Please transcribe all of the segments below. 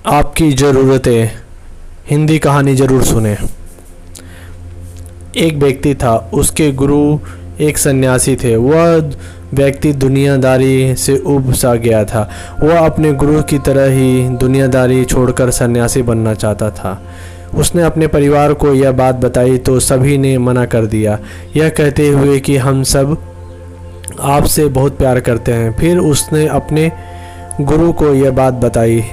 आपकी ज़रूरतें हिंदी कहानी ज़रूर सुने। एक व्यक्ति था, उसके गुरु एक सन्यासी थे। वह व्यक्ति दुनियादारी से उब सा गया था। वह अपने गुरु की तरह ही दुनियादारी छोड़कर सन्यासी बनना चाहता था। उसने अपने परिवार को यह बात बताई तो सभी ने मना कर दिया, यह कहते हुए कि हम सब आपसे बहुत प्यार करते हैं। फिर उसने अपने गुरु को यह बात बताई,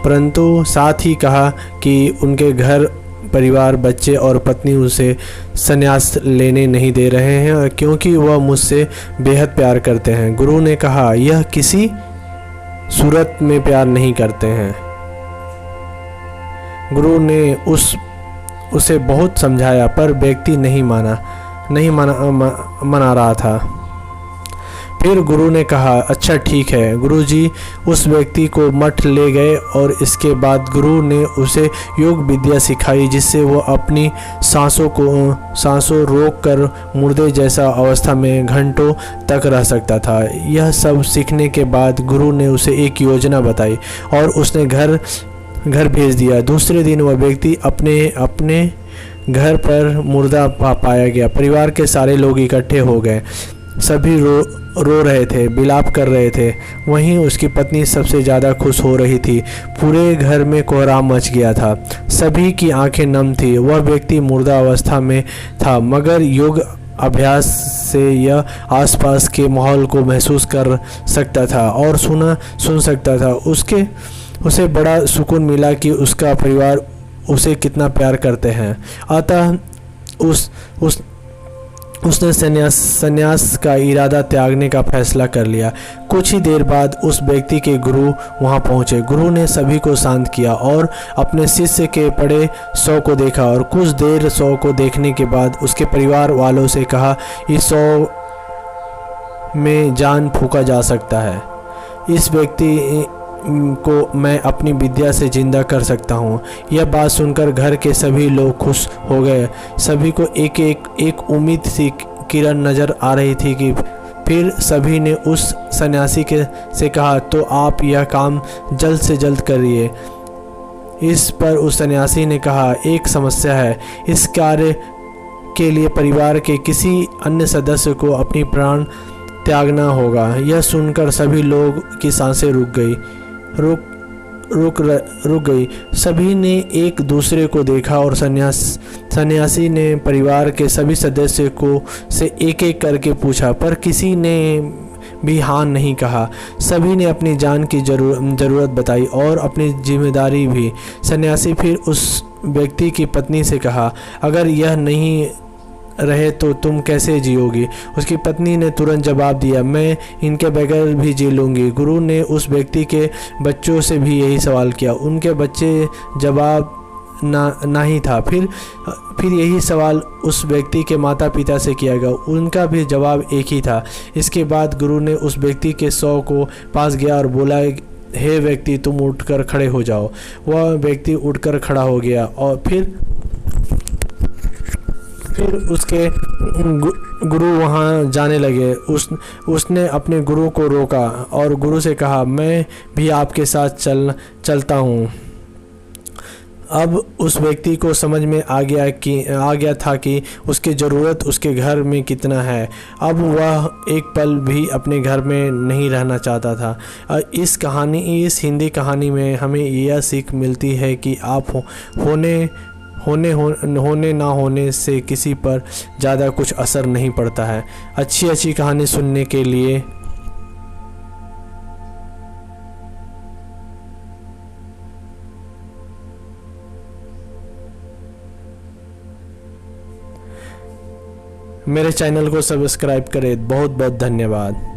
परंतु साथ ही कहा कि उनके घर परिवार, बच्चे और पत्नी उसे संन्यास लेने नहीं दे रहे हैं क्योंकि वह मुझसे बेहद प्यार करते हैं। गुरु ने कहा, यह किसी सूरत में प्यार नहीं करते हैं। गुरु ने उसे बहुत समझाया पर व्यक्ति नहीं मना रहा था। फिर गुरु ने कहा, अच्छा ठीक है। गुरुजी उस व्यक्ति को मठ ले गए और इसके बाद गुरु ने उसे योग विद्या सिखाई, जिससे वो अपनी सांसों रोक कर मुर्दे जैसा अवस्था में घंटों तक रह सकता था। यह सब सीखने के बाद गुरु ने उसे एक योजना बताई और उसने घर भेज दिया। दूसरे दिन वह व्यक्ति अपने घर पर मुर्दा पाया गया। परिवार के सारे लोग इकट्ठे हो गए। सभी रो रहे थे, विलाप कर रहे थे। वहीं उसकी पत्नी सबसे ज़्यादा खुश हो रही थी। पूरे घर में कोहराम मच गया था। सभी की आंखें नम थी। वह व्यक्ति मुर्दा अवस्था में था, मगर योग अभ्यास से यह आसपास के माहौल को महसूस कर सकता था और सुन सकता था। उसे बड़ा सुकून मिला कि उसका परिवार उसे कितना प्यार करते हैं। अतः उसने संन्यास का इरादा त्यागने का फैसला कर लिया। कुछ ही देर बाद उस व्यक्ति के गुरु वहां पहुंचे। गुरु ने सभी को शांत किया और अपने शिष्य के पड़े शव को देखा और कुछ देर शव को देखने के बाद उसके परिवार वालों से कहा, इस शव में जान फूंका जा सकता है। इस व्यक्ति को मैं अपनी विद्या से जिंदा कर सकता हूँ। यह बात सुनकर घर के सभी लोग खुश हो गए। सभी को एक उम्मीद सी किरण नज़र आ रही थी कि फिर सभी ने उस सन्यासी से कहा, तो आप यह काम जल्द से जल्द करिए। इस पर उस सन्यासी ने कहा, एक समस्या है। इस कार्य के लिए परिवार के किसी अन्य सदस्य को अपनी प्राण त्यागना होगा। यह सुनकर सभी लोग की सांसें रुक गई। सभी ने एक दूसरे को देखा और सन्यासी ने परिवार के सभी सदस्य को से एक करके पूछा, पर किसी ने भी हाँ नहीं कहा। सभी ने अपनी जान की जरूरत बताई और अपनी जिम्मेदारी भी। सन्यासी फिर उस व्यक्ति की पत्नी से कहा, अगर यह नहीं रहे तो तुम कैसे जियोगी? उसकी पत्नी ने तुरंत जवाब दिया, मैं इनके बगैर भी जी लूँगी। गुरु ने उस व्यक्ति के बच्चों से भी यही सवाल किया। उनके बच्चे जवाब ना ही था। फिर यही सवाल उस व्यक्ति के माता पिता से किया गया। उनका भी जवाब एक ही था। इसके बाद गुरु ने उस व्यक्ति के शव को पास गया और बोला, हे व्यक्ति, तुम उठकर खड़े हो जाओ। वह व्यक्ति उठकर खड़ा हो गया और फिर उसके गुरु वहाँ जाने लगे। उसने अपने गुरु को रोका और गुरु से कहा, मैं भी आपके साथ चलता हूँ। अब उस व्यक्ति को समझ में आ गया था कि उसकी ज़रूरत उसके घर में कितना है। अब वह एक पल भी अपने घर में नहीं रहना चाहता था। इस हिंदी कहानी में हमें यह सीख मिलती है कि आप होने ना होने से किसी पर ज़्यादा कुछ असर नहीं पड़ता है। अच्छी कहानी सुनने के लिए मेरे चैनल को सब्सक्राइब करें। बहुत बहुत धन्यवाद।